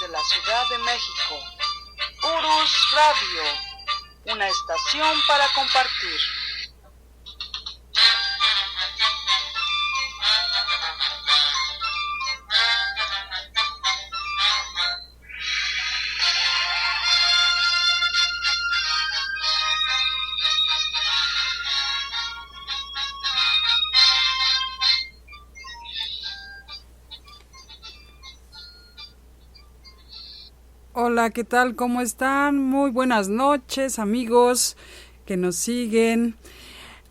desde la Ciudad de México. Urus Radio, una estación para compartir. Hola, ¿qué tal? ¿Cómo están? Muy buenas noches, amigos que nos siguen.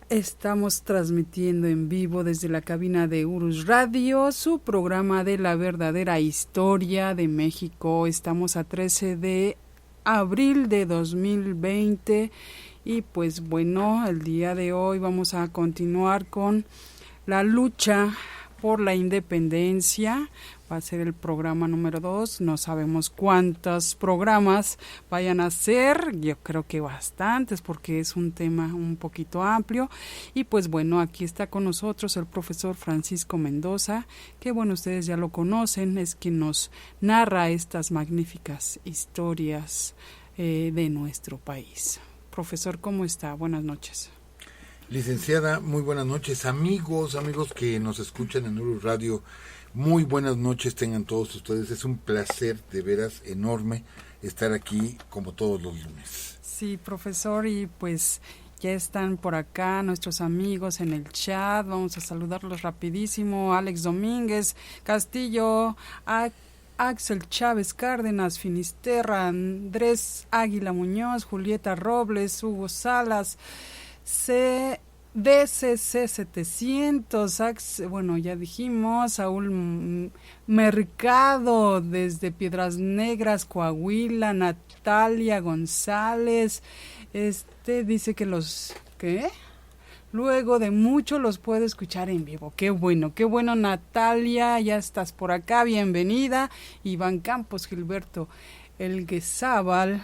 Estamos transmitiendo en vivo desde la cabina de Urus Radio, su programa de la verdadera historia de México. Estamos a 13 de abril de 2020 y pues bueno, el día de hoy vamos a continuar con la lucha por la independencia. Va a ser el programa número 2, no sabemos cuántos programas vayan a ser, yo creo que bastantes porque es un tema un poquito amplio. Y pues bueno, aquí está con nosotros el profesor Francisco Mendoza, que bueno, ustedes ya lo conocen, es quien nos narra estas magníficas historias de nuestro país. Profesor, ¿cómo está? Buenas noches. Licenciada, muy buenas noches. Amigos que nos escuchan en Urus Radio, muy buenas noches tengan todos ustedes. Es un placer de veras enorme estar aquí como todos los lunes. Sí, profesor, y pues ya están por acá nuestros amigos en el chat. Vamos a saludarlos rapidísimo. Alex Domínguez Castillo, Axel Chávez Cárdenas, Finisterra, Andrés Águila Muñoz, Julieta Robles, Hugo Salas, DCC 700, bueno, ya dijimos, Saúl Mercado desde Piedras Negras, Coahuila, Natalia González, dice que luego de mucho los puedo escuchar en vivo. Qué bueno, Natalia, ya estás por acá, bienvenida. Iván Campos, Gilberto Elguezábal,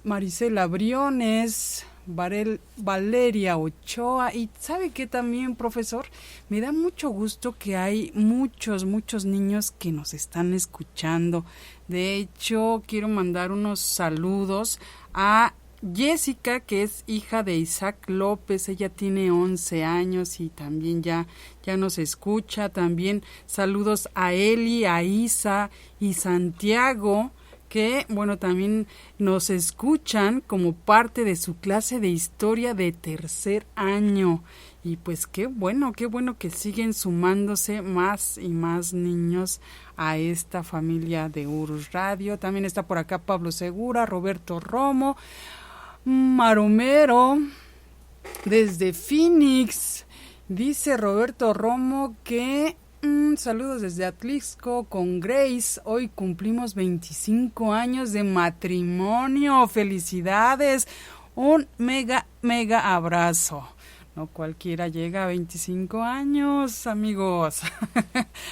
Maricela Briones, Valeria Ochoa. Y ¿sabe qué también, profesor? Me da mucho gusto que hay muchos niños que nos están escuchando. De hecho, quiero mandar unos saludos a Jessica, que es hija de Isaac López. Ella tiene 11 años y también ya nos escucha. También saludos a Eli, a Isa y Santiago, que, bueno, también nos escuchan como parte de su clase de historia de tercer año. Y pues qué bueno que siguen sumándose más y más niños a esta familia de Urus Radio. También está por acá Pablo Segura, Roberto Romo, Maromero, desde Phoenix. Dice Roberto Romo que saludos desde Atlixco con Grace. Hoy cumplimos 25 años de matrimonio. Felicidades. Un mega abrazo. No cualquiera llega a 25 años, amigos.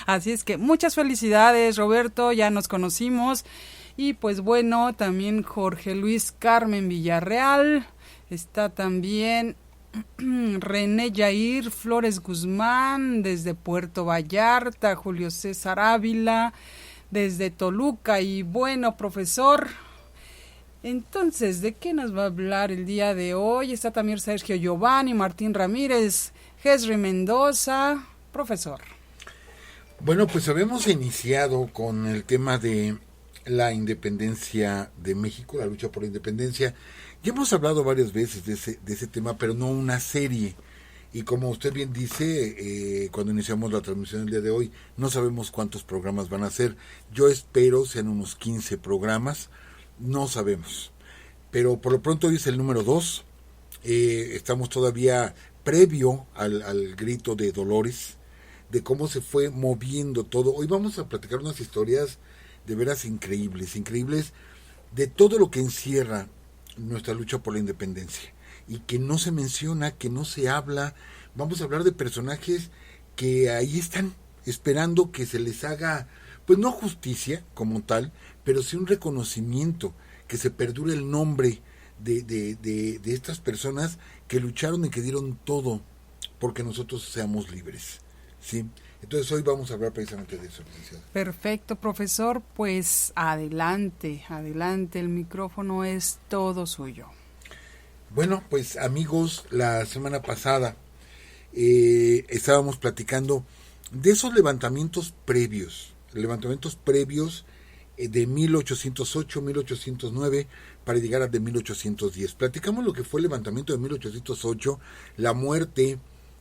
Así es que muchas felicidades, Roberto. Ya nos conocimos. Y pues bueno, también Jorge Luis Carmen Villarreal. Está también René Yair Flores Guzmán desde Puerto Vallarta, Julio César Ávila desde Toluca. Y bueno, profesor, entonces, ¿de qué nos va a hablar el día de hoy? Está también Sergio Giovanni, Martín Ramírez, Jesri Mendoza. Profesor. Bueno, pues habíamos iniciado con el tema de la independencia de México, la lucha por la independencia. Ya hemos hablado varias veces de ese tema, pero no una serie. Y como usted bien dice, cuando iniciamos la transmisión el día de hoy, no sabemos cuántos programas van a ser. Yo espero sean unos 15 programas, no sabemos. Pero por lo pronto hoy es el número 2. Estamos todavía previo al grito de Dolores, de cómo se fue moviendo todo. Hoy vamos a platicar unas historias de veras increíbles de todo lo que encierra nuestra lucha por la independencia y que no se menciona, que no se habla. Vamos a hablar de personajes que ahí están esperando que se les haga, pues no justicia como tal, pero sí un reconocimiento, que se perdure el nombre de estas personas que lucharon y que dieron todo porque nosotros seamos libres, ¿sí? Entonces hoy vamos a hablar precisamente de eso, licenciado. Perfecto, profesor, pues adelante, el micrófono es todo suyo. Bueno, pues amigos, la semana pasada estábamos platicando de esos levantamientos previos de 1808, 1809, para llegar a de 1810. Platicamos lo que fue el levantamiento de 1808, la muerte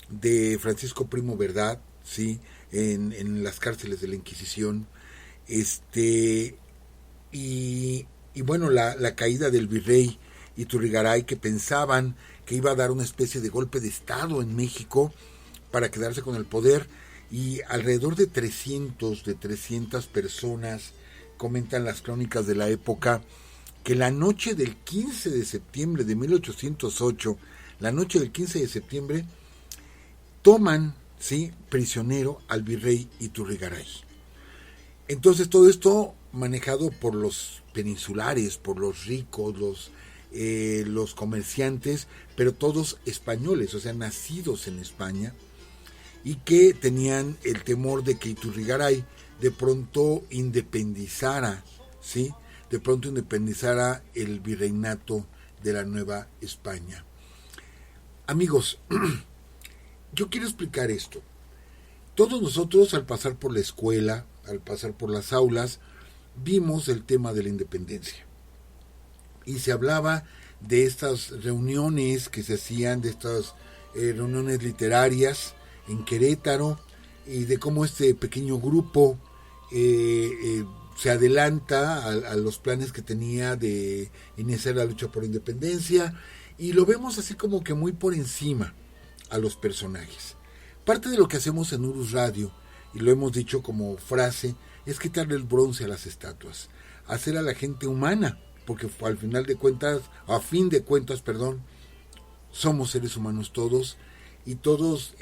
de Francisco Primo Verdad, ¿sí? En las cárceles de la Inquisición, y bueno, la caída del virrey Iturrigaray, que pensaban que iba a dar una especie de golpe de estado en México para quedarse con el poder, y alrededor de 300 personas, comentan las crónicas de la época, que la noche del 15 de septiembre de 1808, toman, ¿sí?, prisionero al virrey Iturrigaray. Entonces todo esto manejado por los peninsulares, por los ricos, los comerciantes, pero todos españoles, o sea, nacidos en España, y que tenían el temor de que Iturrigaray de pronto independizara, ¿sí?, el virreinato de la Nueva España. Amigos, yo quiero explicar esto. Todos nosotros, al pasar por la escuela, al pasar por las aulas, vimos el tema de la independencia. Y se hablaba de estas reuniones que se hacían, de estas reuniones literarias en Querétaro, y de cómo este pequeño grupo se adelanta a los planes que tenía de iniciar la lucha por la independencia, y lo vemos así como que muy por encima a los personajes. Parte de lo que hacemos en Urus Radio, y lo hemos dicho como frase, es quitarle el bronce a las estatuas, hacer a la gente humana, porque a fin de cuentas, somos seres humanos todos, y todos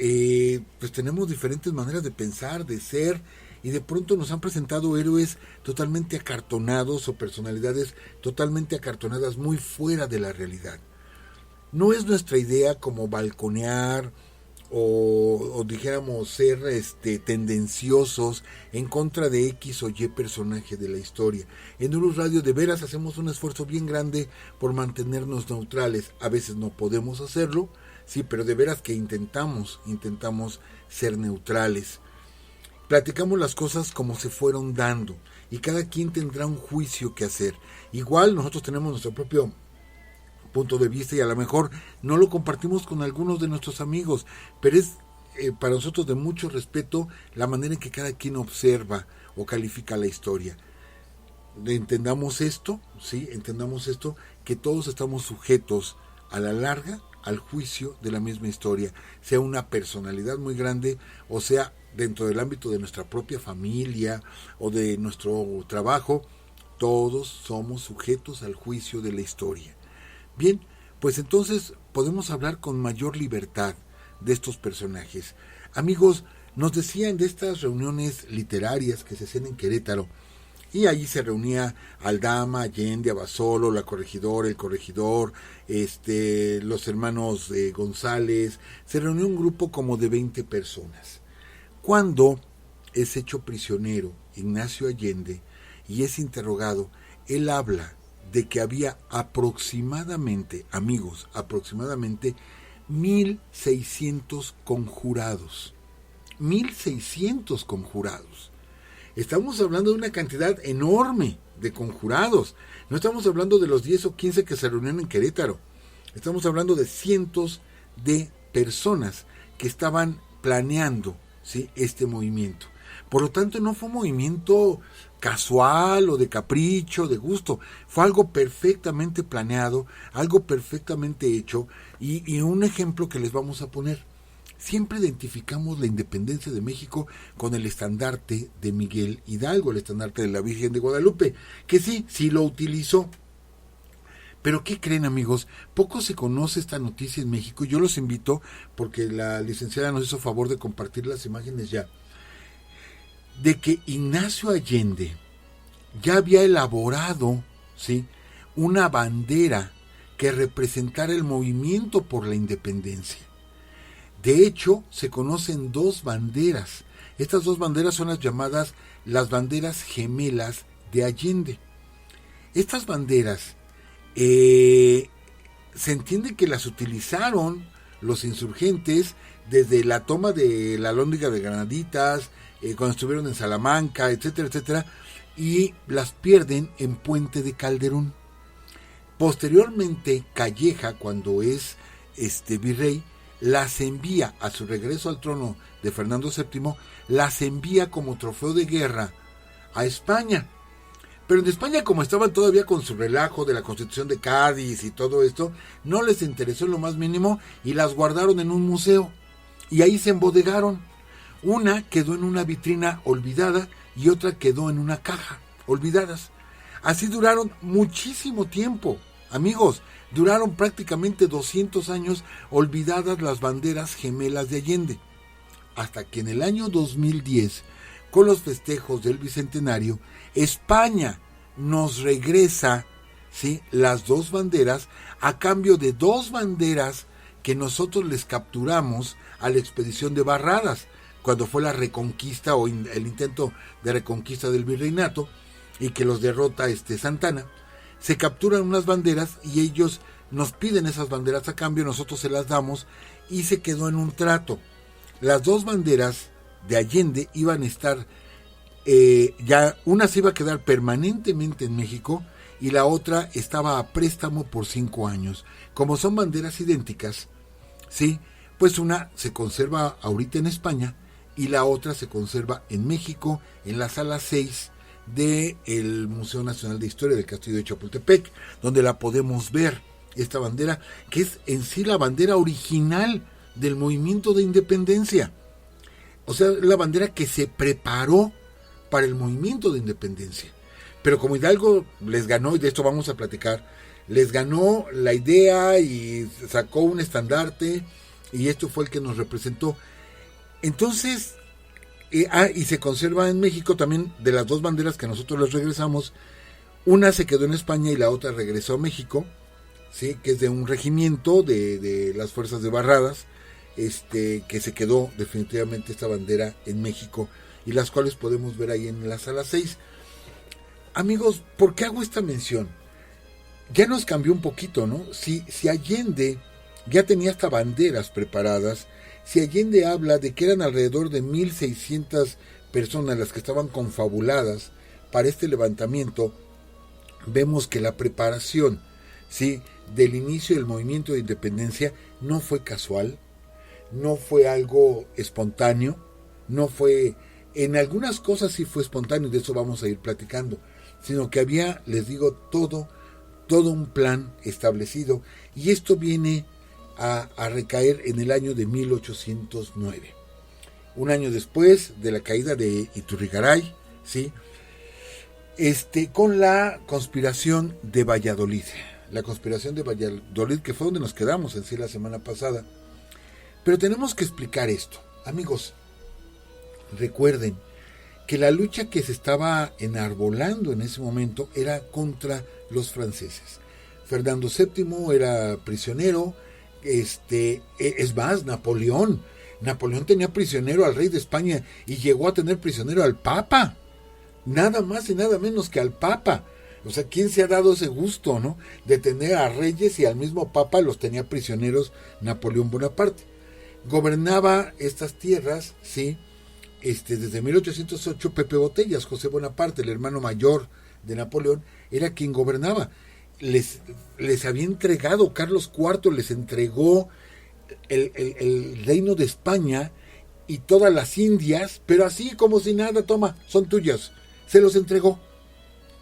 pues tenemos diferentes maneras de pensar, de ser, y de pronto nos han presentado héroes totalmente acartonados o personalidades totalmente acartonadas, muy fuera de la realidad. No es nuestra idea como balconear o dijéramos ser tendenciosos en contra de X o Y personaje de la historia. En Urus Radio de veras hacemos un esfuerzo bien grande por mantenernos neutrales. A veces no podemos hacerlo, sí, pero de veras que intentamos ser neutrales. Platicamos las cosas como se fueron dando, y cada quien tendrá un juicio que hacer. Igual nosotros tenemos nuestro propio punto de vista, y a lo mejor no lo compartimos con algunos de nuestros amigos, pero es para nosotros de mucho respeto la manera en que cada quien observa o califica la historia. Entendamos esto, ¿sí? Que todos estamos sujetos a la larga al juicio de la misma historia, sea una personalidad muy grande, o sea dentro del ámbito de nuestra propia familia o de nuestro trabajo. Todos somos sujetos al juicio de la historia. Bien, pues entonces podemos hablar con mayor libertad de estos personajes. Amigos, nos decían de estas reuniones literarias que se hacían en Querétaro, y allí se reunía Aldama, Allende, Abasolo, la corregidora, el corregidor, los hermanos González. Se reunió un grupo como de 20 personas. Cuando es hecho prisionero Ignacio Allende y es interrogado, él habla de que había aproximadamente 1,600 conjurados. 1,600 conjurados. Estamos hablando de una cantidad enorme de conjurados. No estamos hablando de los 10 o 15 que se reunieron en Querétaro. Estamos hablando de cientos de personas que estaban planeando, ¿sí?, este movimiento. Por lo tanto, no fue un movimiento casual o de capricho, de gusto. Fue algo perfectamente planeado, algo perfectamente hecho, y un ejemplo que les vamos a poner. Siempre identificamos la independencia de México con el estandarte de Miguel Hidalgo, el estandarte de la Virgen de Guadalupe, que sí lo utilizó. Pero ¿qué creen, amigos? Poco se conoce esta noticia en México. Yo los invito, porque la licenciada nos hizo favor de compartir las imágenes ya, de que Ignacio Allende ya había elaborado, ¿sí?, una bandera que representara el movimiento por la independencia. De hecho, se conocen dos banderas Estas dos banderas son las llamadas las banderas gemelas de Allende. Estas banderas se entiende que las utilizaron los insurgentes desde la toma de la Alhóndiga de Granaditas, cuando estuvieron en Salamanca, etcétera, etcétera, y las pierden en Puente de Calderón. Posteriormente, Calleja, cuando es virrey, las envía a su regreso al trono de Fernando VII, las envía como trofeo de guerra a España. Pero en España, como estaban todavía con su relajo de la Constitución de Cádiz y todo esto, no les interesó en lo más mínimo y las guardaron en un museo. Y ahí se embodegaron. Una quedó en una vitrina olvidada y otra quedó en una caja, olvidadas. Así duraron muchísimo tiempo. Amigos, duraron prácticamente 200 años olvidadas las banderas gemelas de Allende. Hasta que en el año 2010, con los festejos del Bicentenario, España nos regresa, ¿sí?, las dos banderas a cambio de dos banderas que nosotros les capturamos a la expedición de Barradas, cuando fue la reconquista o el intento de reconquista del virreinato y que los derrota Santana. Se capturan unas banderas y ellos nos piden esas banderas a cambio, nosotros se las damos y se quedó en un trato. Las dos banderas de Allende iban a estar, ya una se iba a quedar permanentemente en México y la otra estaba a préstamo por 5 años. Como son banderas idénticas, ¿sí?, pues una se conserva ahorita en España y la otra se conserva en México, en la sala 6 del Museo Nacional de Historia del Castillo de Chapultepec, donde la podemos ver, esta bandera, que es en sí la bandera original del movimiento de independencia. O sea, la bandera que se preparó para el movimiento de independencia. Pero como Hidalgo les ganó, y de esto vamos a platicar, les ganó la idea y sacó un estandarte, y esto fue el que nos representó. Entonces, y se conserva en México también, de las dos banderas que nosotros les regresamos, una se quedó en España y la otra regresó a México, ¿sí?, que es de un regimiento de las fuerzas de Barradas, que se quedó definitivamente esta bandera en México, y las cuales podemos ver ahí en la sala 6. Amigos, ¿por qué hago esta mención? Ya nos cambió un poquito, ¿no? Si Allende ya tenía hasta banderas preparadas, si Allende habla de que eran alrededor de 1,600 personas las que estaban confabuladas para este levantamiento, vemos que la preparación, ¿sí?, del inicio del movimiento de independencia no fue casual, no fue algo espontáneo, no fue, en algunas cosas sí fue espontáneo, de eso vamos a ir platicando, sino que había, les digo, todo un plan establecido, y esto viene a recaer en el año de 1809, un año después de la caída de Iturrigaray, ¿sí?, con la conspiración de Valladolid. La conspiración de Valladolid, que fue donde nos quedamos en sí la semana pasada. Pero tenemos que explicar esto. Amigos, recuerden que la lucha que se estaba enarbolando en ese momento era contra los franceses. Fernando VII era prisionero, es más, Napoleón tenía prisionero al rey de España y llegó a tener prisionero al Papa, nada más y nada menos que al Papa. O sea, ¿quién se ha dado ese gusto, no?, de tener a reyes y al mismo Papa los tenía prisioneros Napoleón Bonaparte? Gobernaba estas tierras, sí, desde 1808 Pepe Botellas, José Bonaparte, el hermano mayor de Napoleón, era quien gobernaba. Les había entregado, Carlos IV les entregó el reino de España y todas las Indias, pero así como si nada, toma, son tuyas. Se los entregó,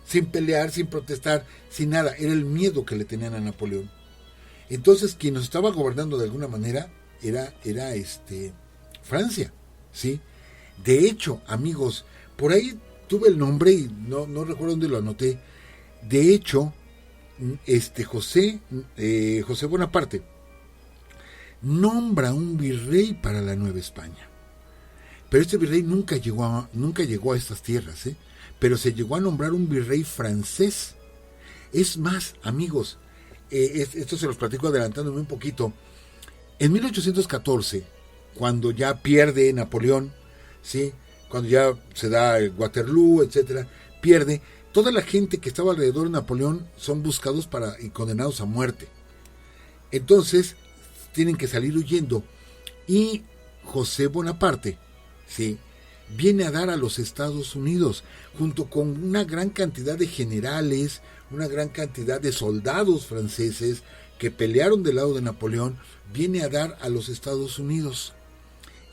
sin pelear, sin protestar, sin nada. Era el miedo que le tenían a Napoleón. Entonces, quien nos estaba gobernando de alguna manera era Francia, ¿sí? De hecho, amigos, por ahí tuve el nombre y no recuerdo dónde lo anoté. De hecho, José Bonaparte nombra un virrey para la Nueva España, pero este virrey nunca llegó a estas tierras, pero se llegó a nombrar un virrey francés. Es más, amigos, esto se los platico adelantándome un poquito. En 1814, cuando ya pierde Napoleón, ¿sí?, cuando ya se da el Waterloo, etcétera, pierde. Toda la gente que estaba alrededor de Napoleón son buscados y condenados a muerte. Entonces tienen que salir huyendo y José Bonaparte, ¿sí?, viene a dar a los Estados Unidos, junto con una gran cantidad de generales, una gran cantidad de soldados franceses que pelearon del lado de Napoleón, viene a dar a los Estados Unidos.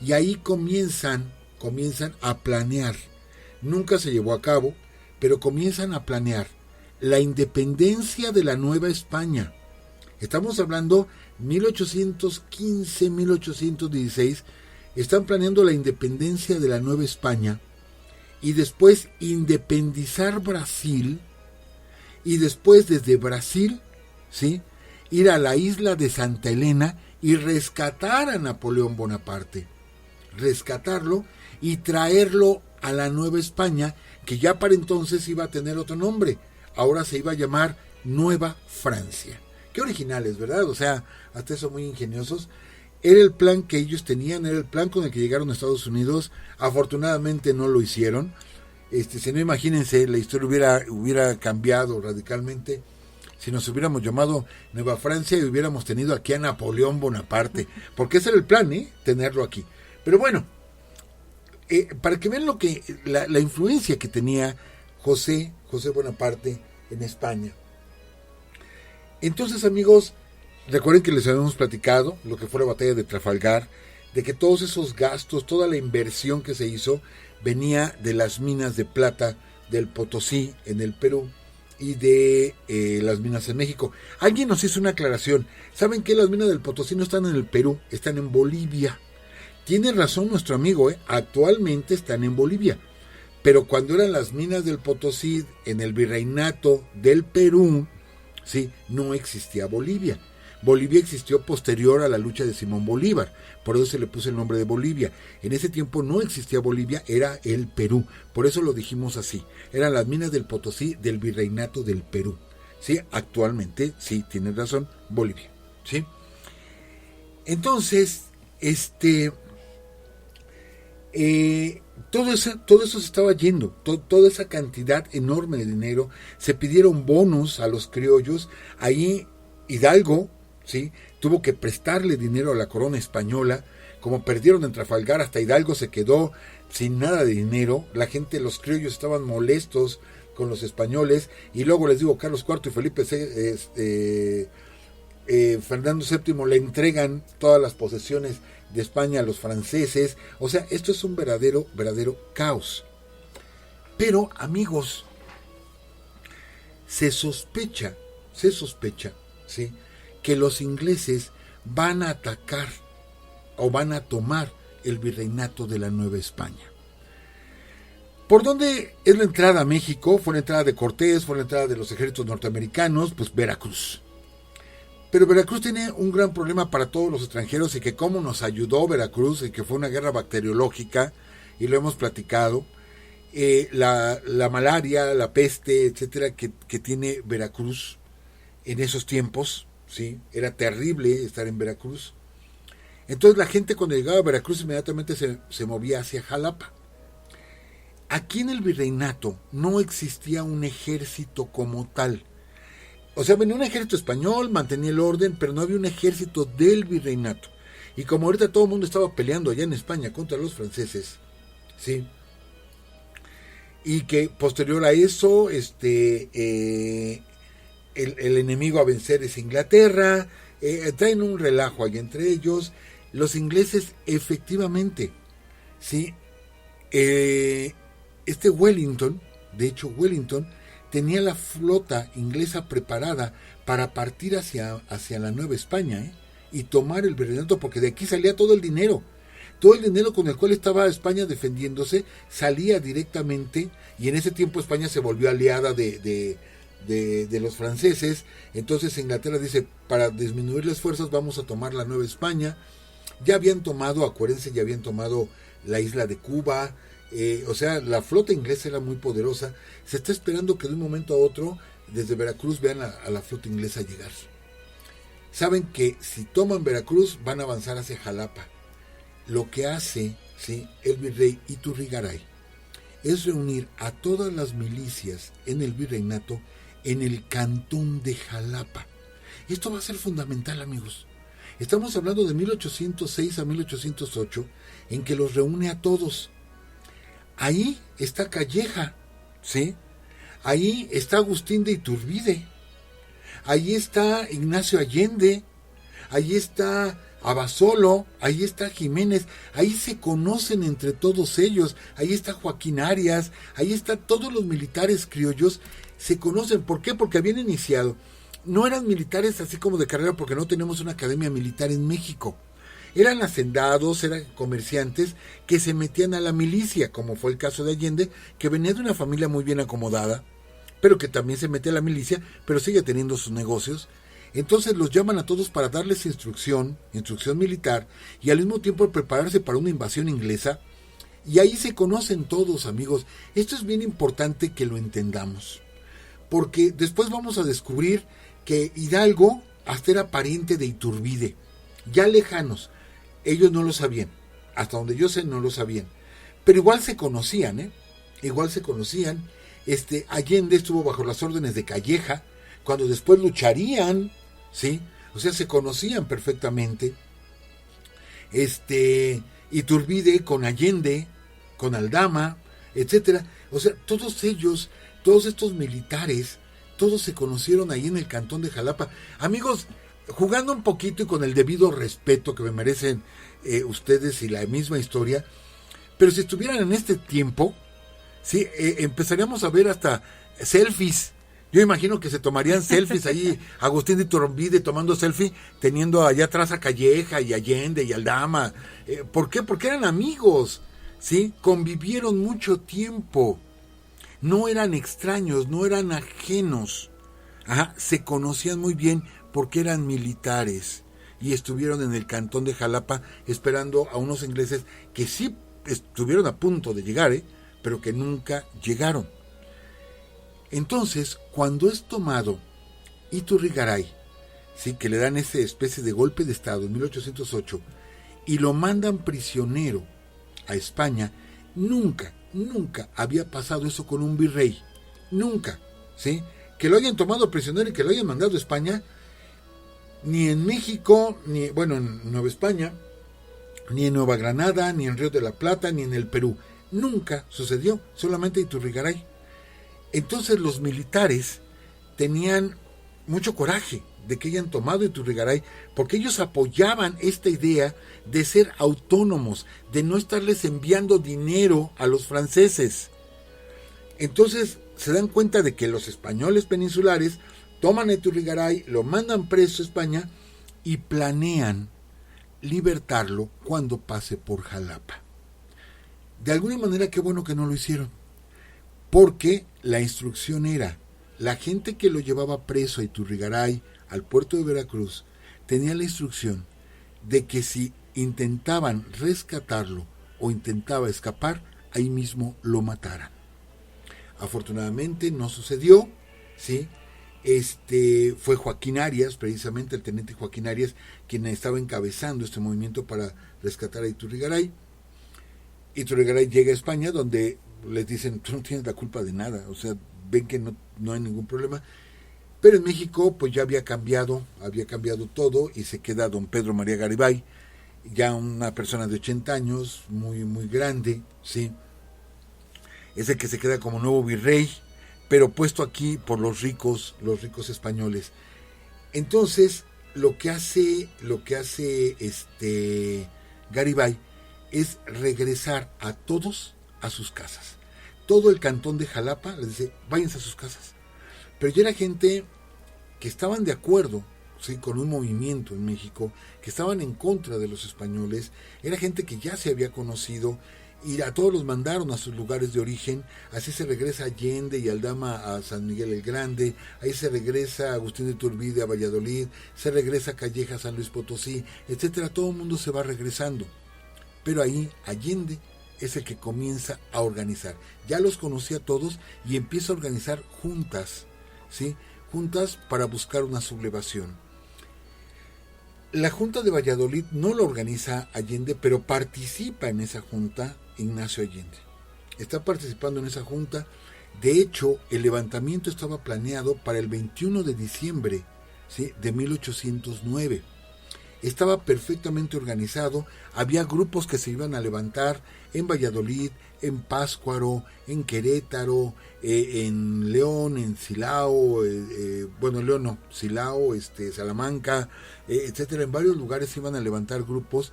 Y ahí comienzan a planear. Nunca se llevó a cabo, pero comienzan a planear la independencia de la Nueva España. Estamos hablando 1815, 1816, están planeando la independencia de la Nueva España y después independizar Brasil y después desde Brasil, ¿sí?, ir a la isla de Santa Elena y rescatar a Napoleón Bonaparte, rescatarlo y traerlo a la Nueva España, que ya para entonces iba a tener otro nombre, ahora se iba a llamar Nueva Francia. Qué originales, ¿verdad? O sea, hasta eso muy ingeniosos. Era el plan que ellos tenían, era el plan con el que llegaron a Estados Unidos. Afortunadamente no lo hicieron. Si no, imagínense, la historia hubiera cambiado radicalmente si nos hubiéramos llamado Nueva Francia y hubiéramos tenido aquí a Napoleón Bonaparte, porque ese era el plan, tenerlo aquí. Pero bueno, para que vean la influencia que tenía José Bonaparte en España. Entonces, amigos, recuerden que les habíamos platicado lo que fue la batalla de Trafalgar, de que todos esos gastos, toda la inversión que se hizo, venía de las minas de plata del Potosí en el Perú y de las minas en México. Alguien nos hizo una aclaración. ¿Saben que las minas del Potosí no están en el Perú? Están en Bolivia. Tiene razón nuestro amigo, actualmente están en Bolivia. Pero cuando eran las minas del Potosí en el virreinato del Perú, sí, no existía Bolivia. Bolivia existió posterior a la lucha de Simón Bolívar, por eso se le puso el nombre de Bolivia. En ese tiempo no existía Bolivia, era el Perú, por eso lo dijimos así. Eran las minas del Potosí del virreinato del Perú. Sí, actualmente, sí, tienes razón, Bolivia. ¿Sí? Entonces, todo eso se estaba yendo, toda esa cantidad enorme de dinero. Se pidieron bonos a los criollos. Ahí Hidalgo, ¿sí?, tuvo que prestarle dinero a la corona española. Como perdieron en Trafalgar, hasta Hidalgo se quedó sin nada de dinero. La gente, los criollos estaban molestos con los españoles. Y luego les digo, Carlos IV y Felipe Fernando VII le entregan todas las posesiones de España a los franceses. O sea, esto es un verdadero caos. Pero, amigos, se sospecha, ¿sí?, que los ingleses van a atacar o van a tomar el virreinato de la Nueva España. ¿Por dónde es la entrada a México? Fue la entrada de Cortés, fue la entrada de los ejércitos norteamericanos, pues Veracruz. Pero Veracruz tiene un gran problema para todos los extranjeros, y que cómo nos ayudó Veracruz, y que fue una guerra bacteriológica, y lo hemos platicado. La malaria, la peste, etcétera, que tiene Veracruz en esos tiempos, ¿sí? Era terrible estar en Veracruz. Entonces la gente, cuando llegaba a Veracruz, inmediatamente se movía hacia Jalapa. Aquí en el virreinato no existía un ejército como tal. O sea, venía un ejército español, mantenía el orden, pero no había un ejército del virreinato. Y como ahorita todo el mundo estaba peleando allá en España contra los franceses, ¿sí?, y que posterior a eso, el enemigo a vencer es Inglaterra, traen un relajo ahí entre ellos. Los ingleses, efectivamente, ¿sí? Wellington, de hecho Wellington, tenía la flota inglesa preparada para partir hacia la Nueva España, y tomar el virreinato, porque de aquí salía todo el dinero. Todo el dinero con el cual estaba España defendiéndose salía directamente, y en ese tiempo España se volvió aliada de los franceses. Entonces Inglaterra dice, para disminuir las fuerzas vamos a tomar la Nueva España. Ya habían tomado, acuérdense, ya habían tomado la isla de Cuba. O sea, la flota inglesa era muy poderosa. Se está esperando que de un momento a otro, desde Veracruz, vean a la flota inglesa llegar. Saben que si toman Veracruz van a avanzar hacia Jalapa. lo que hace, ¿sí?, el virrey Iturrigaray es reunir a todas las milicias en el virreinato en el cantón de Jalapa. Esto va a ser fundamental, amigos. Estamos hablando de 1806 a 1808, en que los reúne a todos. Ahí está Calleja, ¿sí? Ahí está Agustín de Iturbide. Ahí está Ignacio Allende. Ahí está Abasolo. Ahí está Jiménez. Ahí se conocen entre todos ellos. Ahí está Joaquín Arias. Ahí están todos los militares criollos. Se conocen. ¿Por qué? Porque habían iniciado. No eran militares así como de carrera, porque no tenemos una academia militar en México. Eran hacendados, eran comerciantes que se metían a la milicia, como fue el caso de Allende, que venía de una familia muy bien acomodada, pero que también se mete a la milicia, pero sigue teniendo sus negocios. Entonces los llaman a todos para darles instrucción militar, y al mismo tiempo prepararse para una invasión inglesa, y ahí se conocen todos, amigos. Esto es bien importante que lo entendamos, porque después vamos a descubrir que Hidalgo hasta era pariente de Iturbide, ya lejanos. Ellos no lo sabían, hasta donde yo sé no lo sabían, pero igual se conocían, igual se conocían. Allende estuvo bajo las órdenes de Calleja, cuando después lucharían, ¿sí? O sea, se conocían perfectamente. Iturbide con Allende, con Aldama, etcétera. O sea, todos ellos, todos estos militares, todos se conocieron ahí en el cantón de Jalapa. Amigos, jugando un poquito y con el debido respeto que me merecen ustedes y la misma historia, pero si estuvieran en este tiempo, sí, empezaríamos a ver hasta selfies. Yo imagino que se tomarían selfies ahí, Agustín de Iturbide tomando selfie, teniendo allá atrás a Calleja y Allende y Aldama. ¿Por qué? Porque eran amigos, ¿sí? Convivieron mucho tiempo. No eran extraños, no eran ajenos. Se conocían muy bien porque eran militares y estuvieron en el cantón de Jalapa esperando a unos ingleses que sí estuvieron a punto de llegar, pero que nunca llegaron. Entonces, cuando es tomado Iturrigaray, sí, que le dan esa especie de golpe de estado en 1808 y lo mandan prisionero a España, nunca había pasado eso con un virrey, nunca, ¿sí? Que lo hayan tomado prisionero y que lo hayan mandado a España, ni en México, ni, bueno, en Nueva España, ni en Nueva Granada, ni en Río de la Plata, ni en el Perú. Nunca sucedió, solamente Iturrigaray. Entonces los militares tenían mucho coraje de que hayan tomado Iturrigaray, porque ellos apoyaban esta idea de ser autónomos, de no estarles enviando dinero a los franceses. Entonces se dan cuenta de que los españoles peninsulares toman a Iturrigaray, lo mandan preso a España y planean libertarlo cuando pase por Jalapa. De alguna manera, qué bueno que no lo hicieron, porque la instrucción era, la gente que lo llevaba preso a Iturrigaray al puerto de Veracruz tenía la instrucción de que si intentaban rescatarlo o intentaba escapar, ahí mismo lo mataran. Afortunadamente no sucedió, ¿sí? Fue Joaquín Arias, precisamente el teniente Joaquín Arias, quien estaba encabezando este movimiento para rescatar a Iturrigaray. Iturrigaray llega a España, donde les dicen, tú no tienes la culpa de nada, o sea, ven que no hay ningún problema. Pero en México pues ya había cambiado todo, y se queda don Pedro María Garibay, ya una persona de 80 años, muy, muy grande, ¿sí? Es el que se queda como nuevo virrey, pero puesto aquí por los ricos españoles. Entonces, lo que hace Garibay es regresar a todos a sus casas. Todo el cantón de Jalapa les dice, váyanse a sus casas. Pero ya era gente que estaban de acuerdo, ¿sí?, con un movimiento en México, que estaban en contra de los españoles. Era gente que ya se había conocido, y a todos los mandaron a sus lugares de origen. Así se regresa Allende y Aldama a San Miguel el Grande, ahí se regresa Agustín de Iturbide a Valladolid, se regresa Calleja a San Luis Potosí, etcétera. Todo el mundo se va regresando, pero ahí Allende es el que comienza a organizar. Ya los conocía a todos y empieza a organizar juntas, ¿sí? Juntas para buscar una sublevación. La Junta de Valladolid no lo organiza Allende, pero participa en esa junta Ignacio Allende. Está participando en esa junta. De hecho, el levantamiento estaba planeado para el 21 de diciembre, ¿sí?, de 1809. Estaba perfectamente organizado. Había grupos que se iban a levantar en Valladolid, en Pátzcuaro, en Querétaro, en León, en Silao, León no, Silao, Salamanca, etcétera. En varios lugares se iban a levantar grupos,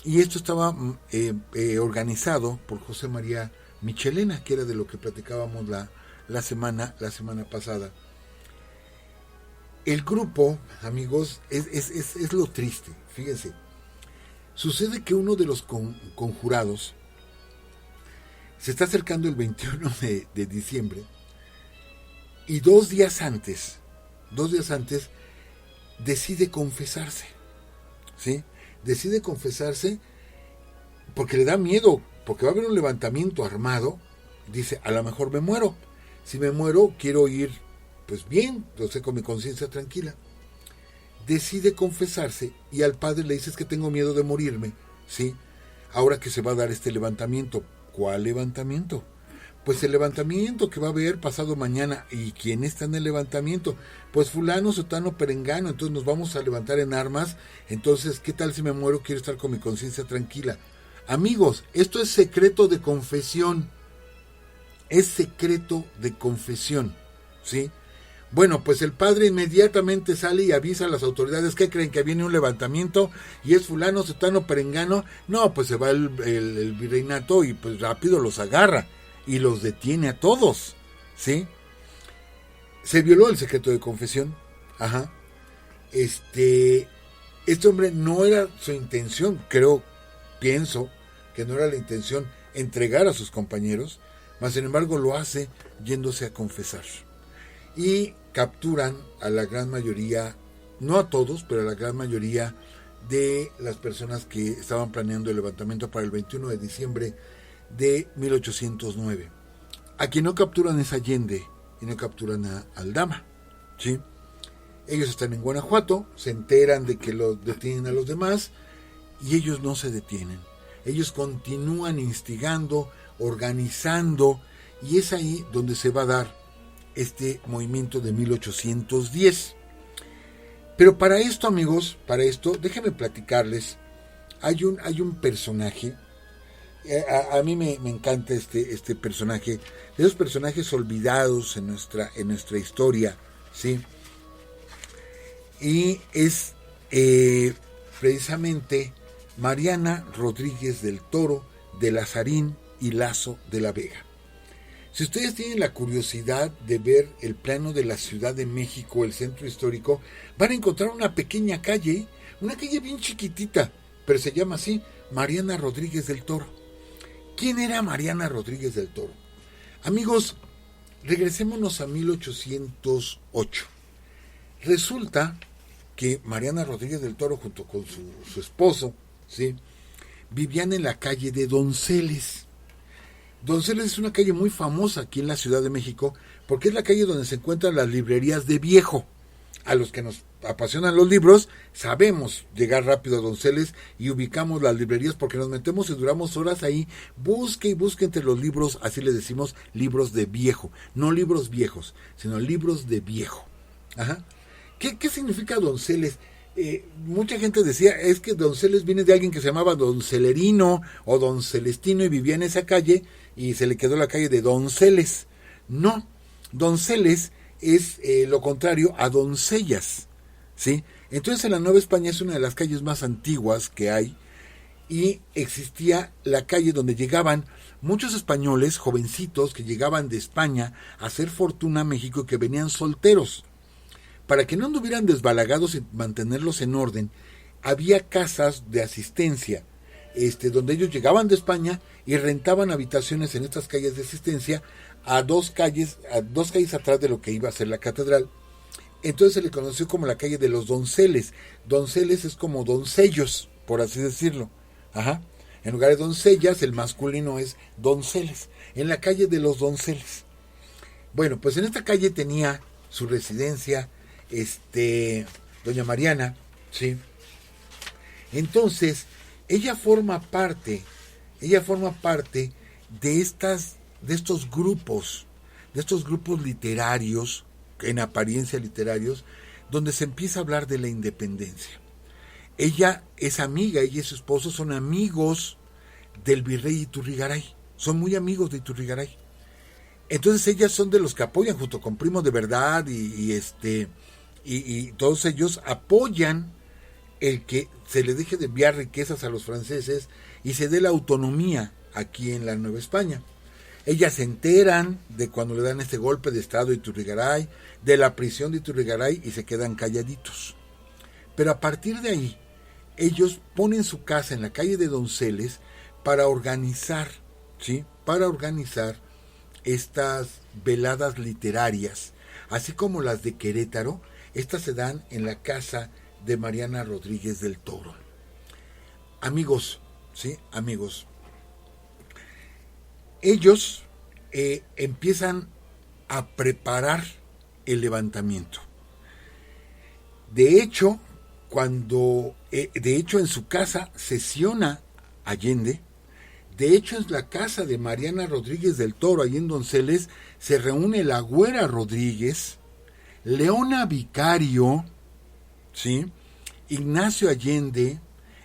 y esto estaba organizado por José María Michelena, que era de lo que platicábamos la semana pasada. El grupo, amigos, es lo triste. Fíjense, sucede que uno de los conjurados se está acercando el 21 de diciembre, y 2 días antes decide confesarse, ¿sí? Decide confesarse porque le da miedo, porque va a haber un levantamiento armado. Dice, a lo mejor me muero. Si me muero, quiero ir, pues bien, lo sé, con mi conciencia tranquila. Decide confesarse, y al padre le dice, es que tengo miedo de morirme, ¿sí? Ahora que se va a dar este levantamiento. ¿Cuál levantamiento? Pues el levantamiento que va a haber pasado mañana. ¿Y quién está en el levantamiento? Pues fulano, sotano, perengano. Entonces nos vamos a levantar en armas. Entonces, ¿qué tal si me muero? Quiero estar con mi conciencia tranquila. Amigos, esto es secreto de confesión. Es secreto de confesión, ¿sí? Bueno, pues el padre inmediatamente sale y avisa a las autoridades. ¿Qué creen? ¿Que viene un levantamiento y es fulano, sotano, perengano? No, pues se va el virreinato y pues rápido los agarra y los detiene a todos, ¿sí? Se violó el secreto de confesión. Ajá. Este hombre no era su intención, pienso que no era la intención entregar a sus compañeros, mas sin embargo lo hace yéndose a confesar. Y capturan a la gran mayoría, no a todos, pero a la gran mayoría de las personas que estaban planeando el levantamiento para el 21 de diciembre de 1809. A quien no capturan es Allende, y no capturan a Aldama, ¿sí? Ellos están en Guanajuato, se enteran de que los detienen a los demás, y ellos no se detienen. Ellos continúan instigando, organizando, y es ahí donde se va a dar este movimiento de 1810. Pero para esto, amigos, déjenme platicarles. Hay un personaje, a mí me encanta este personaje, de esos personajes olvidados en nuestra historia, ¿sí? Y es precisamente Mariana Rodríguez del Toro, de Lazarín y Lazo de la Vega. Si ustedes tienen la curiosidad de ver el plano de la Ciudad de México, el centro histórico, van a encontrar una pequeña calle, una calle bien chiquitita, pero se llama así, Mariana Rodríguez del Toro. ¿Quién era Mariana Rodríguez del Toro? Amigos, regresémonos a 1808. Resulta que Mariana Rodríguez del Toro, junto con su esposo, ¿sí?, vivían en la calle de Donceles. Donceles es una calle muy famosa aquí en la Ciudad de México, porque es la calle donde se encuentran las librerías de viejo. A los que nos apasionan los libros, sabemos llegar rápido a Donceles y ubicamos las librerías, porque nos metemos y duramos horas ahí, busque y busque entre los libros, así le decimos, libros de viejo. No libros viejos, sino libros de viejo. Ajá. ¿Qué significa Donceles? Mucha gente decía, es que Donceles viene de alguien que se llamaba Don Celerino o Don Celestino y vivía en esa calle y se le quedó la calle de Donceles. No, Donceles es lo contrario a doncellas, ¿sí? Entonces en la Nueva España es una de las calles más antiguas que hay, y existía la calle donde llegaban muchos españoles, jovencitos que llegaban de España a hacer fortuna a México y que venían solteros. Para que no anduvieran desbalagados y mantenerlos en orden, había casas de asistencia, donde ellos llegaban de España y rentaban habitaciones en estas calles de asistencia a dos calles atrás de lo que iba a ser la catedral. Entonces se le conoció como la calle de los Donceles. Donceles es como doncellos, por así decirlo. Ajá. En lugar de doncellas, el masculino es Donceles. En la calle de los Donceles. Bueno, pues en esta calle tenía su residencia doña Mariana, ¿sí?, Entonces, ella forma parte de estos grupos literarios, en apariencia literarios, donde se empieza a hablar de la independencia. Ella es amiga, ella y su esposo son amigos del virrey Iturrigaray, son muy amigos de Iturrigaray. Entonces ellas son de los que apoyan, junto con Primo de Verdad y todos ellos apoyan el que se le deje de enviar riquezas a los franceses y se dé la autonomía aquí en la Nueva España. Ellas se enteran de cuando le dan este golpe de estado a Iturrigaray, de la prisión de Iturrigaray, y se quedan calladitos. Pero a partir de ahí, ellos ponen su casa en la calle de Donceles para organizar, ¿sí? Para organizar estas veladas literarias, así como las de Querétaro. Estas se dan en la casa de Mariana Rodríguez del Toro. Amigos, ¿sí? Amigos, ellos empiezan a preparar el levantamiento. De hecho, en su casa sesiona Allende. De hecho, en la casa de Mariana Rodríguez del Toro, ahí en Donceles, se reúne la Güera Rodríguez, Leona Vicario, ¿sí? Ignacio Allende,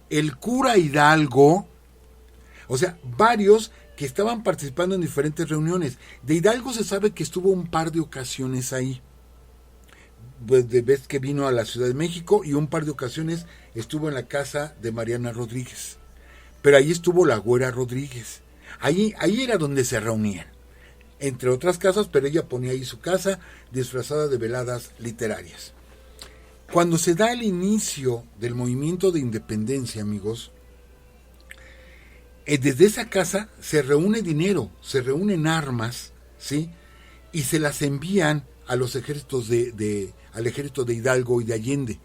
el cura Hidalgo, o sea, varios que estaban participando en diferentes reuniones. De Hidalgo se sabe que estuvo un par de ocasiones ahí. Pues de vez que vino a la Ciudad de México, y un par de ocasiones estuvo en la casa de Mariana Rodríguez. Pero ahí estuvo la Güera Rodríguez. Ahí era donde se reunían, entre otras casas, pero ella ponía ahí su casa disfrazada de veladas literarias. Cuando se da el inicio del movimiento de independencia, amigos, desde esa casa se reúne dinero, se reúnen armas, ¿sí? Y se las envían a los ejércitos al ejército de Hidalgo y de Allende.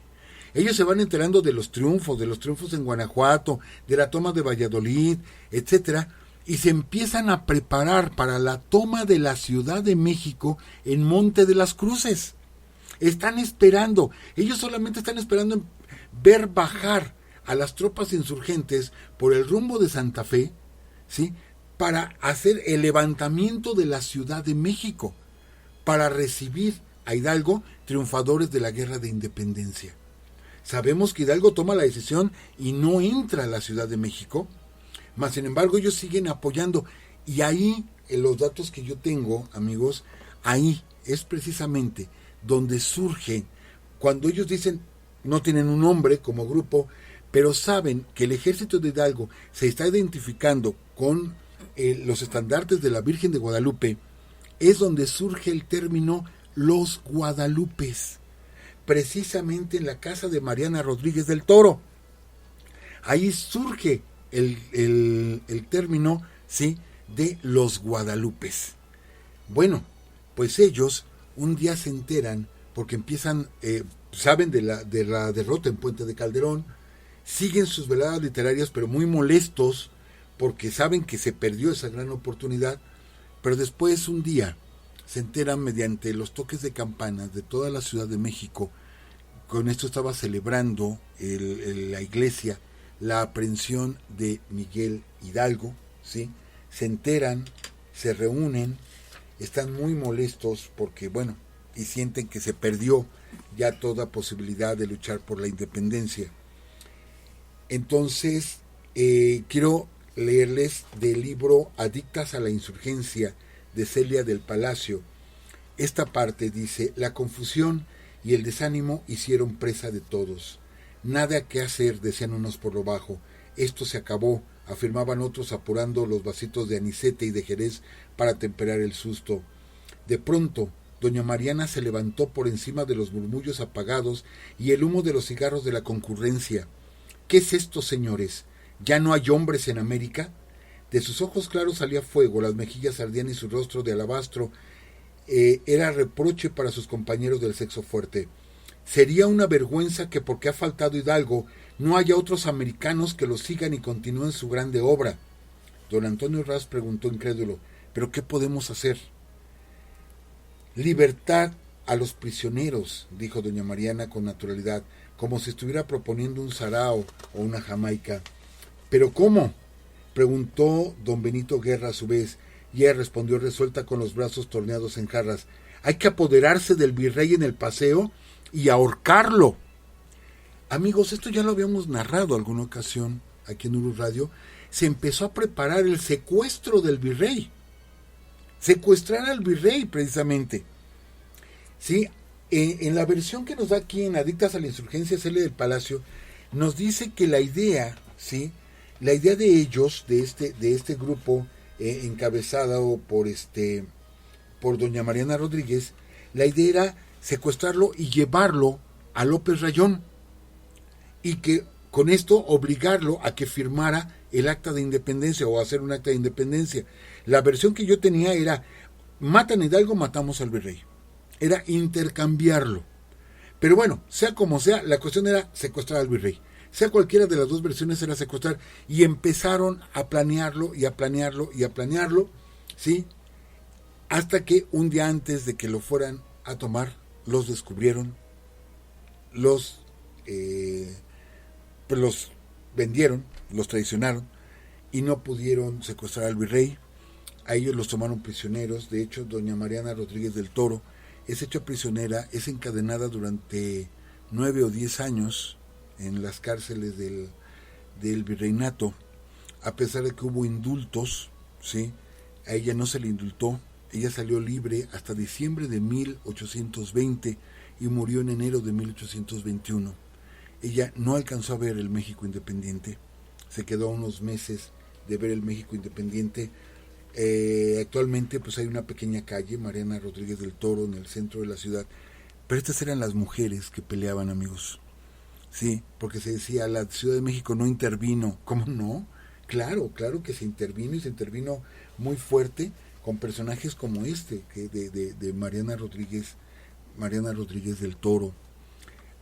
Ellos se van enterando de los triunfos en Guanajuato, de la toma de Valladolid, etcétera, y se empiezan a preparar para la toma de la Ciudad de México en Monte de las Cruces. Están esperando, ellos solamente están esperando ver bajar a las tropas insurgentes por el rumbo de Santa Fe, ¿sí? Para hacer el levantamiento de la Ciudad de México, para recibir a Hidalgo, triunfadores de la Guerra de Independencia. Sabemos que Hidalgo toma la decisión y no entra a la Ciudad de México, mas sin embargo ellos siguen apoyando. Y ahí, en los datos que yo tengo, amigos, ahí es precisamente donde surge, cuando ellos dicen, no tienen un nombre como grupo, pero saben que el ejército de Hidalgo se está identificando con los estandartes de la Virgen de Guadalupe, es donde surge el término los Guadalupes, precisamente en la casa de Mariana Rodríguez del Toro. Ahí surge el término, ¿sí?, de los Guadalupes. Bueno, pues ellos un día se enteran, porque empiezan, saben de la derrota en Puente de Calderón, siguen sus veladas literarias, pero muy molestos, porque saben que se perdió esa gran oportunidad. Pero después, un día, se enteran mediante los toques de campanas de toda la Ciudad de México. Con esto estaba celebrando la iglesia la aprehensión de Miguel Hidalgo, ¿sí? Se enteran, se reúnen, están muy molestos porque, bueno, y sienten que se perdió ya toda posibilidad de luchar por la independencia. Entonces, quiero leerles del libro Adictas a la Insurgencia, de Celia del Palacio. Esta parte dice: la confusión y el desánimo hicieron presa de todos. Nada que hacer, decían unos por lo bajo. Esto se acabó, afirmaban otros, apurando los vasitos de anisete y de jerez para temperar el susto. De pronto, doña Mariana se levantó por encima de los murmullos apagados y el humo de los cigarros de la concurrencia. ¿Qué es esto, señores? ¿Ya no hay hombres en América? De sus ojos claros salía fuego, las mejillas ardían y su rostro de alabastro era reproche para sus compañeros del sexo fuerte. Sería una vergüenza que, porque ha faltado Hidalgo, no haya otros americanos que lo sigan y continúen su grande obra. Don Antonio Raz preguntó incrédulo: ¿pero qué podemos hacer? Libertad a los prisioneros, dijo doña Mariana con naturalidad. como si estuviera proponiendo un sarao o una jamaica. ¿Pero cómo?, preguntó don Benito Guerra a su vez, y ella respondió resuelta con los brazos torneados en jarras: hay que apoderarse del virrey en el paseo y ahorcarlo. Amigos, esto ya lo habíamos narrado alguna ocasión aquí en Urus Radio. Se empezó a preparar el secuestro del virrey. Secuestrar al virrey, precisamente. Sí, en la versión que nos da aquí en Adictas a la Insurgencia, Celia del Palacio, nos dice que la idea, ¿sí?, la idea de ellos, de este grupo encabezado por doña Mariana Rodríguez, la idea era secuestrarlo y llevarlo a López Rayón, y que con esto obligarlo a que firmara el acta de independencia o hacer un acta de independencia. La versión que yo tenía era: matan a Hidalgo, matamos al virrey. Era intercambiarlo. Pero bueno, sea como sea, la cuestión era secuestrar al virrey. Sea cualquiera de las dos versiones, era secuestrar. Y empezaron a planearlo y a planearlo y a planearlo, ¿sí?, hasta que un día antes de que lo fueran a tomar, los descubrieron, los vendieron, los traicionaron y no pudieron secuestrar al virrey. A ellos los tomaron prisioneros. De hecho, doña Mariana Rodríguez del Toro es hecha prisionera, es encadenada durante 9 o 10 años en las cárceles del virreinato, a pesar de que hubo indultos, ¿sí? A ella no se le indultó. Ella salió libre hasta diciembre de 1820 y murió en enero de 1821. Ella no alcanzó a ver el México independiente, se quedó unos meses de ver el México independiente. Actualmente pues hay una pequeña calle, Mariana Rodríguez del Toro, en el centro de la ciudad, pero estas eran las mujeres que peleaban, amigos. Sí, porque se decía, la Ciudad de México no intervino. ¿Cómo no? Claro que se intervino, y se intervino muy fuerte con personajes como que de Mariana Rodríguez del Toro.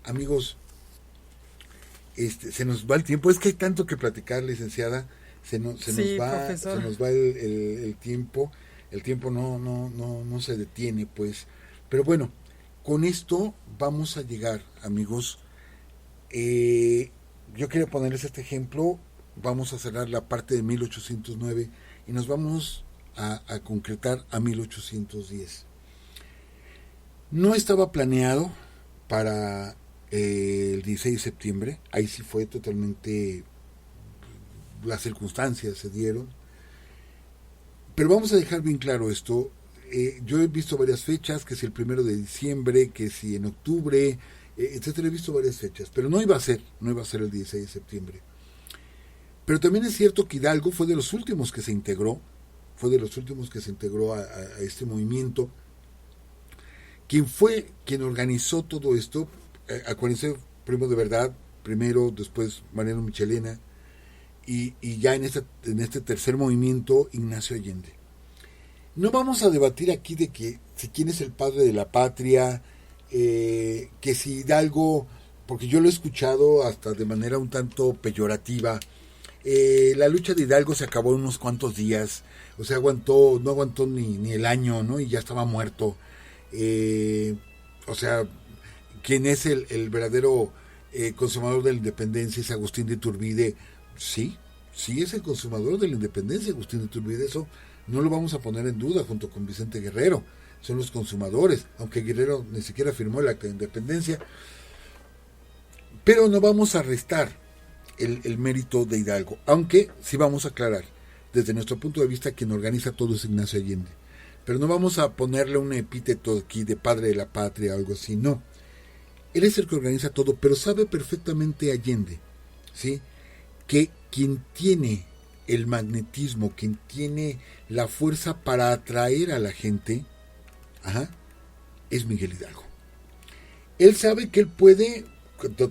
Amigos, se nos va el tiempo. Es que hay tanto que platicar, licenciada. Se nos va el tiempo. El tiempo no se detiene, pues. Pero bueno, con esto vamos a llegar, amigos. Yo quiero ponerles este ejemplo. Vamos a cerrar la parte de 1809 y nos vamos a concretar a 1810. No estaba planeado para el 16 de septiembre. Ahí sí fue totalmente, las circunstancias se dieron. Pero vamos a dejar bien claro esto. Yo he visto varias fechas, que si el 1 de diciembre, que si en octubre, etcétera. He visto varias fechas, pero no iba a ser el 16 de septiembre. Pero también es cierto que Hidalgo fue de los últimos que se integró, a este movimiento. Quien organizó todo esto, acuérdense, Primo de Verdad primero, después Mariano Michelena, y ya en este tercer movimiento, Ignacio Allende. No vamos a debatir aquí de quién es el padre de la patria, que si Hidalgo, porque yo lo he escuchado hasta de manera un tanto peyorativa. La lucha de Hidalgo se acabó en unos cuantos días, o sea, no aguantó ni el año, ¿no? Y ya estaba muerto. O sea, quien es el verdadero consumador de la independencia es Agustín de Iturbide. Sí es el consumador de la independencia, Agustín de Iturbide, eso no lo vamos a poner en duda, junto con Vicente Guerrero. Son los consumadores, aunque Guerrero ni siquiera firmó el acta de independencia. Pero no vamos a restar el mérito de Hidalgo, aunque sí vamos a aclarar, desde nuestro punto de vista, quien organiza todo es Ignacio Allende. Pero no vamos a ponerle un epíteto aquí de padre de la patria o algo así, no. Él es el que organiza todo, pero sabe perfectamente Allende, ¿sí?, que quien tiene el magnetismo, quien tiene la fuerza para atraer a la gente, es Miguel Hidalgo. Él sabe que él puede,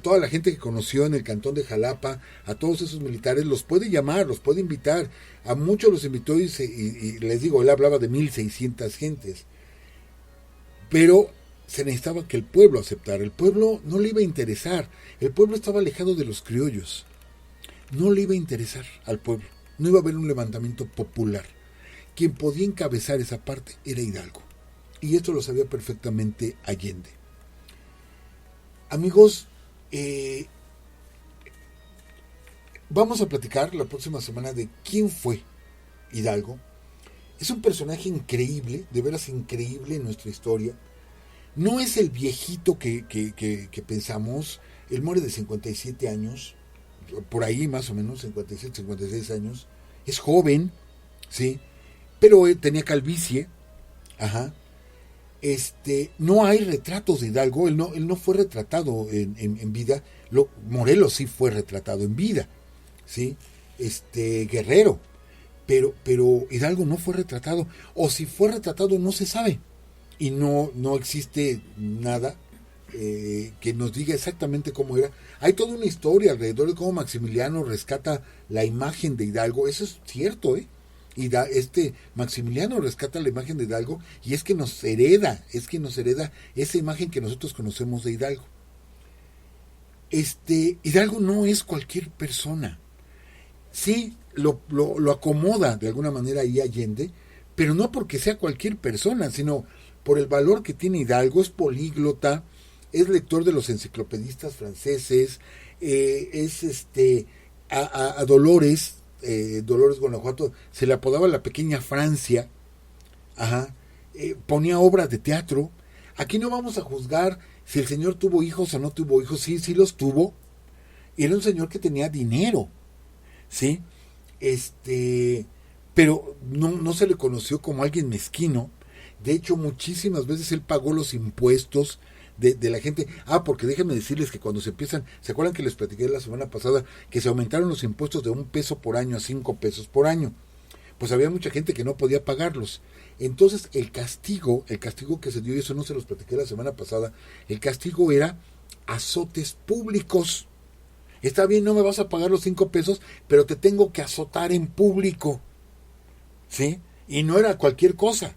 toda la gente que conoció en el cantón de Jalapa, a todos esos militares, los puede llamar, los puede invitar. A muchos los invitó y les digo, él hablaba de 1,600 gentes. Pero se necesitaba que el pueblo aceptara. El pueblo no le iba a interesar. El pueblo estaba alejado de los criollos. No le iba a interesar al pueblo. No iba a haber un levantamiento popular. Quien podía encabezar esa parte era Hidalgo. Y esto lo sabía perfectamente Allende. Amigos, Vamos a platicar la próxima semana de quién fue Hidalgo. Es un personaje increíble, de veras increíble en nuestra historia. No es el viejito que pensamos. Él muere de 57 años, por ahí más o menos, 57, 56 años. Es joven, ¿sí? Pero tenía calvicie. Ajá. No hay retratos de Hidalgo. Él no fue retratado en vida. Morelos sí fue retratado en vida, ¿sí? Guerrero. Pero Hidalgo no fue retratado. O si fue retratado no se sabe. Y no existe nada que nos diga exactamente cómo era. Hay toda una historia alrededor de cómo Maximiliano rescata la imagen de Hidalgo. Eso es cierto, y Maximiliano rescata la imagen de Hidalgo, y es que nos hereda esa imagen que nosotros conocemos de Hidalgo. Hidalgo no es cualquier persona. Sí, lo acomoda de alguna manera ahí Allende, pero no porque sea cualquier persona, sino por el valor que tiene Hidalgo. Es políglota, es lector de los enciclopedistas franceses, a Dolores Guanajuato se le apodaba la pequeña Francia. Ajá. Ponía obras de teatro. Aquí no vamos a juzgar si el señor tuvo hijos o no tuvo hijos. Sí los tuvo. Era un señor que tenía dinero, ¿sí? Pero no se le conoció como alguien mezquino. De hecho, muchísimas veces él pagó los impuestos de la gente. Porque déjenme decirles que cuando se acuerdan que les platiqué la semana pasada que se aumentaron los impuestos de $1 por año a $5 por año? Pues había mucha gente que no podía pagarlos. Entonces el castigo que se dio, y eso no se los platiqué la semana pasada, el castigo era azotes públicos. Está bien, no me vas a pagar los $5, pero te tengo que azotar en público, ¿sí? Y no era cualquier cosa.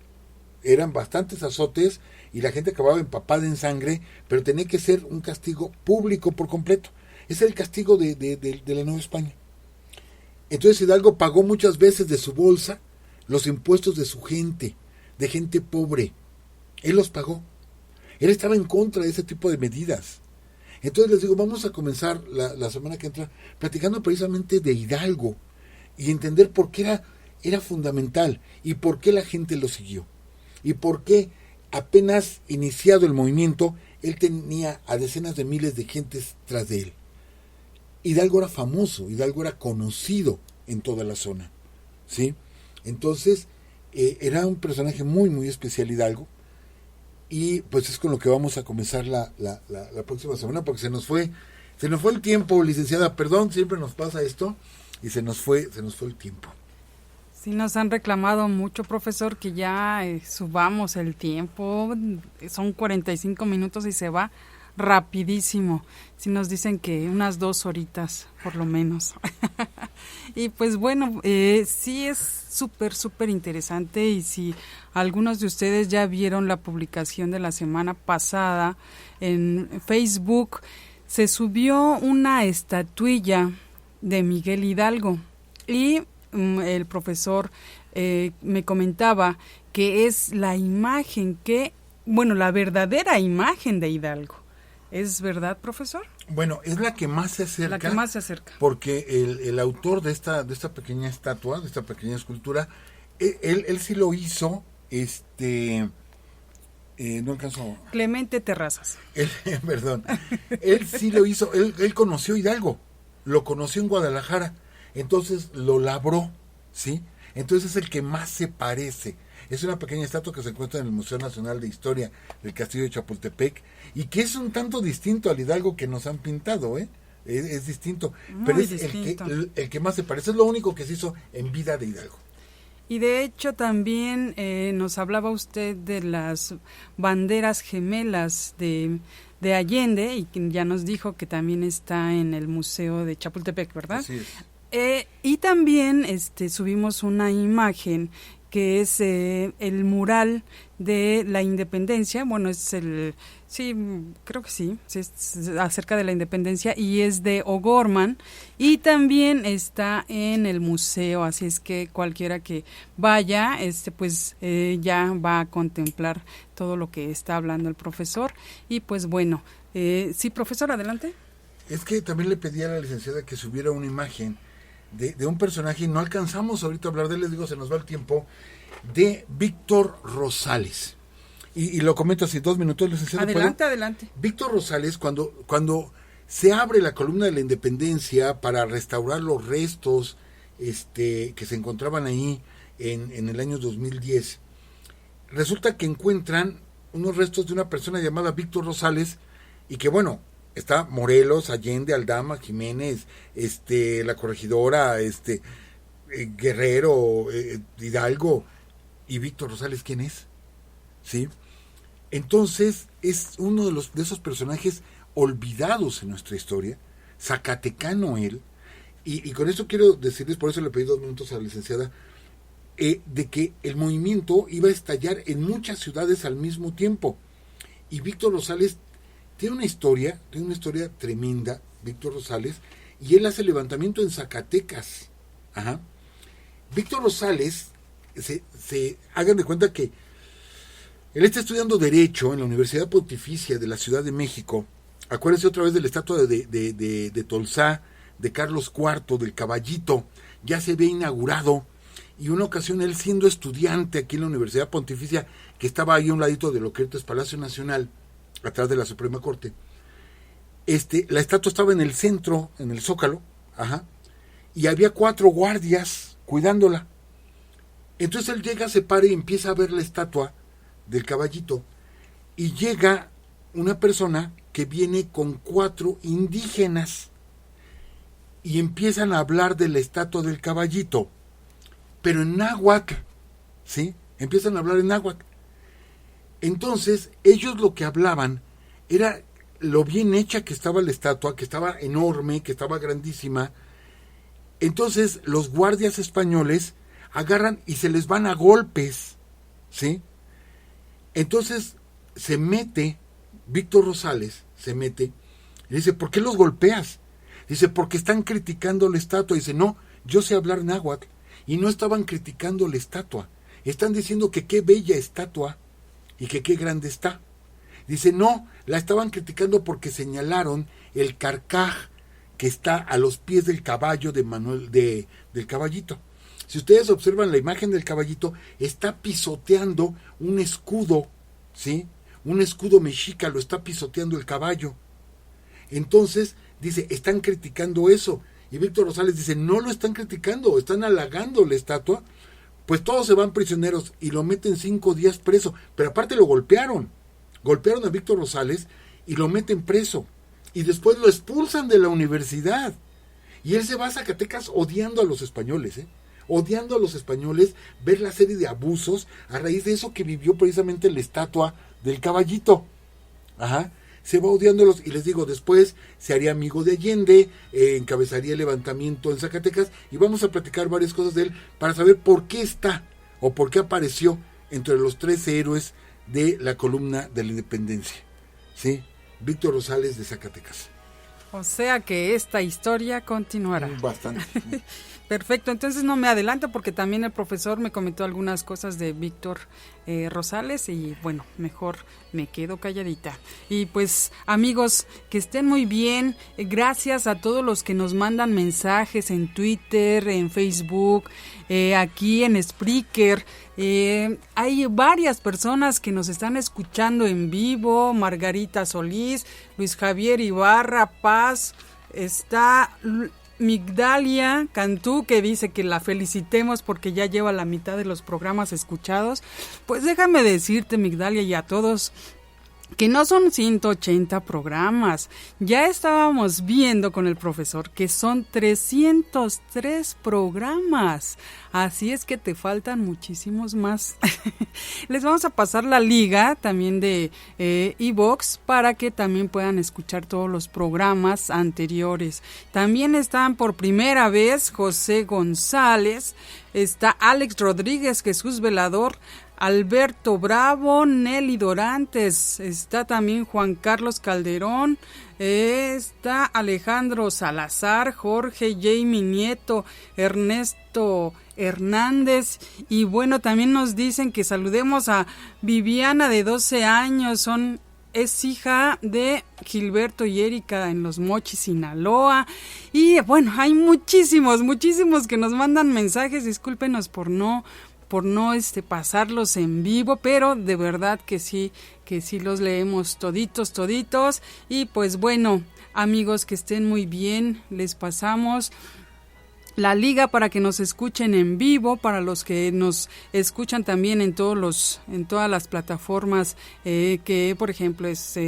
Eran bastantes azotes y la gente acababa empapada en sangre, pero tenía que ser un castigo público por completo. Ese era el castigo de la Nueva España. Entonces Hidalgo pagó muchas veces de su bolsa los impuestos de su gente, de gente pobre. Él los pagó. Él estaba en contra de ese tipo de medidas. Entonces les digo, vamos a comenzar la semana que entra platicando precisamente de Hidalgo y entender por qué era fundamental y por qué la gente lo siguió. Y por qué apenas iniciado el movimiento, él tenía a decenas de miles de gentes tras de él. Hidalgo era famoso, Hidalgo era conocido en toda la zona, ¿sí? Entonces, era un personaje muy, muy especial Hidalgo, y pues es con lo que vamos a comenzar la próxima semana, porque se nos fue el tiempo, licenciada, perdón, siempre nos pasa esto, y se nos fue el tiempo. Sí, nos han reclamado mucho, profesor, que ya subamos el tiempo. Son 45 minutos y se va rapidísimo. Sí nos dicen que unas 2 horitas, por lo menos. Y pues bueno, sí es súper interesante, y si algunos de ustedes ya vieron la publicación de la semana pasada en Facebook, se subió una estatuilla de Miguel Hidalgo, y el profesor me comentaba que es la imagen la verdadera imagen de Hidalgo. ¿Es verdad, profesor? Bueno, es la que más se acerca. Porque el autor de esta pequeña estatua, de esta pequeña escultura, él sí lo hizo, no alcanzó. Clemente Terrazas. Perdón. Él sí lo hizo, él conoció Hidalgo, lo conoció en Guadalajara. Entonces lo labró, ¿sí? Entonces es el que más se parece. Es una pequeña estatua que se encuentra en el Museo Nacional de Historia del Castillo de Chapultepec, y que es un tanto distinto al Hidalgo que nos han pintado, es distinto. Muy pero es distinto. el que más se parece. Es lo único que se hizo en vida de Hidalgo. Y de hecho también nos hablaba usted de las banderas gemelas de Allende, y ya nos dijo que también está en el Museo de Chapultepec, ¿verdad? Así es. Y también subimos una imagen que es el mural de la independencia. Bueno, creo que sí, es acerca de la independencia, y es de O'Gorman, y también está en el museo, así es que cualquiera que vaya, pues ya va a contemplar todo lo que está hablando el profesor. Y pues bueno, sí, profesor, adelante. Es que también le pedí a la licenciada que subiera una imagen de un personaje, y no alcanzamos ahorita a hablar de él, les digo, se nos va el tiempo, de Víctor Rosales. Y lo comento así, 2 minutos, licenciada. Adelante. Víctor Rosales, cuando se abre la columna de la Independencia para restaurar los restos que se encontraban ahí en el año 2010, resulta que encuentran unos restos de una persona llamada Víctor Rosales, y que bueno, está Morelos, Allende, Aldama, Jiménez, la Corregidora, Guerrero, Hidalgo, y Víctor Rosales, ¿quién es? ¿Sí? Entonces es uno de esos personajes olvidados en nuestra historia, zacatecano él, y con esto quiero decirles, por eso le pedí 2 minutos a la licenciada, de que el movimiento iba a estallar en muchas ciudades al mismo tiempo, y Víctor Rosales tiene una historia tremenda, Víctor Rosales, y él hace levantamiento en Zacatecas. Ajá. Víctor Rosales, hagan de cuenta que él está estudiando Derecho en la Universidad Pontificia de la Ciudad de México. Acuérdense otra vez de la estatua de Tolsá, de Carlos IV, del Caballito. Ya se había inaugurado. Y una ocasión él, siendo estudiante aquí en la Universidad Pontificia, que estaba ahí a un ladito de lo que ahorita es Palacio Nacional, atrás de la Suprema Corte, la estatua estaba en el centro, en el Zócalo, ajá, y había 4 guardias cuidándola. Entonces él llega, se para y empieza a ver la estatua del Caballito, y llega una persona que viene con 4 indígenas y empiezan a hablar de la estatua del Caballito, pero en náhuatl, ¿sí? Empiezan a hablar en náhuatl. Entonces ellos lo que hablaban era lo bien hecha que estaba la estatua, que estaba enorme, que estaba grandísima. Entonces los guardias españoles agarran y se les van a golpes, ¿sí? Entonces se mete, Víctor Rosales se mete y dice, ¿por qué los golpeas? Dice, porque están criticando la estatua. Dice, no, yo sé hablar náhuatl. Y no estaban criticando la estatua, están diciendo que qué bella estatua y que qué grande está. Dice, no, la estaban criticando porque señalaron el carcaj que está a los pies del caballo del Caballito. Si ustedes observan la imagen del Caballito, está pisoteando un escudo, ¿sí? Un escudo mexica, lo está pisoteando el caballo. Entonces, dice, están criticando eso. Y Víctor Rosales dice, no lo están criticando, están halagando la estatua. Pues todos se van prisioneros y lo meten 5 días preso. Pero aparte lo golpearon a Víctor Rosales y lo meten preso. Y después lo expulsan de la universidad. Y él se va a Zacatecas odiando a los españoles, odiando a los españoles, ver la serie de abusos a raíz de eso que vivió precisamente la estatua del Caballito. Ajá. Se va odiándolos, y les digo, después se haría amigo de Allende, encabezaría el levantamiento en Zacatecas, y vamos a platicar varias cosas de él para saber por qué está o por qué apareció entre los 13 héroes de la columna de la Independencia, ¿sí? Víctor Rosales de Zacatecas. O sea que esta historia continuará. Bastante. Perfecto, entonces no me adelanto porque también el profesor me comentó algunas cosas de Víctor Rosales y bueno, mejor me quedo calladita. Y pues amigos, que estén muy bien, gracias a todos los que nos mandan mensajes en Twitter, en Facebook, aquí en Spreaker. Hay varias personas que nos están escuchando en vivo, Margarita Solís, Luis Javier Ibarra Paz, está Migdalia Cantú, que dice que la felicitemos porque ya lleva la mitad de los programas escuchados. Pues déjame decirte, Migdalia, y a todos, que no son 180 programas. Ya estábamos viendo con el profesor que son 303 programas. Así es que te faltan muchísimos más. Les vamos a pasar la liga también de iVoox para que también puedan escuchar todos los programas anteriores. También están por primera vez José González, está Alex Rodríguez, Jesús Velador, Alberto Bravo, Nelly Dorantes, está también Juan Carlos Calderón, está Alejandro Salazar, Jorge Jamie Nieto, Ernesto Hernández, y bueno, también nos dicen que saludemos a Viviana de 12 años, son es hija de Gilberto y Erika en Los Mochis, Sinaloa. Y bueno, hay muchísimos que nos mandan mensajes. Discúlpenos por no pasarlos en vivo, pero de verdad que sí los leemos toditos. Y pues bueno, amigos, que estén muy bien. Les pasamos la liga para que nos escuchen en vivo, para los que nos escuchan también en todas las plataformas que por ejemplo es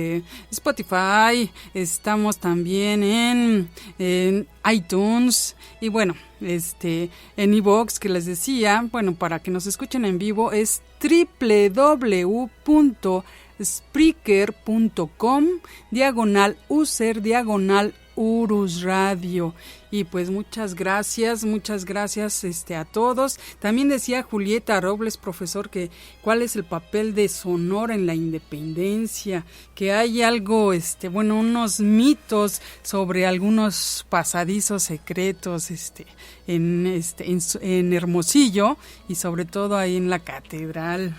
Spotify, estamos también en iTunes y bueno, en iVoox, que les decía, bueno, para que nos escuchen en vivo es www.spreaker.com/user/Urus Radio. Y pues muchas gracias a todos. También decía Julieta Robles, profesor, que cuál es el papel de Sonora en la independencia, que hay algo, unos mitos sobre algunos pasadizos secretos en Hermosillo y sobre todo ahí en la catedral.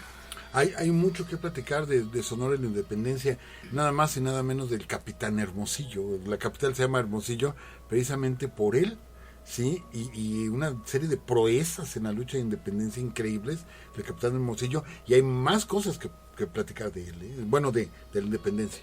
Hay mucho que platicar de Sonora en la independencia, nada más y nada menos del capitán Hermosillo. La capital se llama Hermosillo precisamente por él, ¿sí? Y una serie de proezas en la lucha de independencia increíbles del capitán Hermosillo, y hay más cosas que platicar de él, bueno, de la independencia.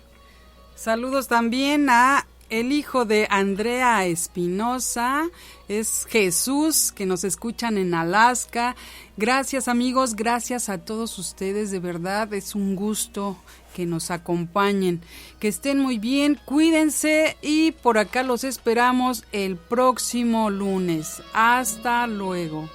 Saludos también a el hijo de Andrea Espinosa, es Jesús, que nos escuchan en Alaska. Gracias, amigos, gracias a todos ustedes, de verdad es un gusto que nos acompañen. Que estén muy bien, cuídense y por acá los esperamos el próximo lunes. Hasta luego.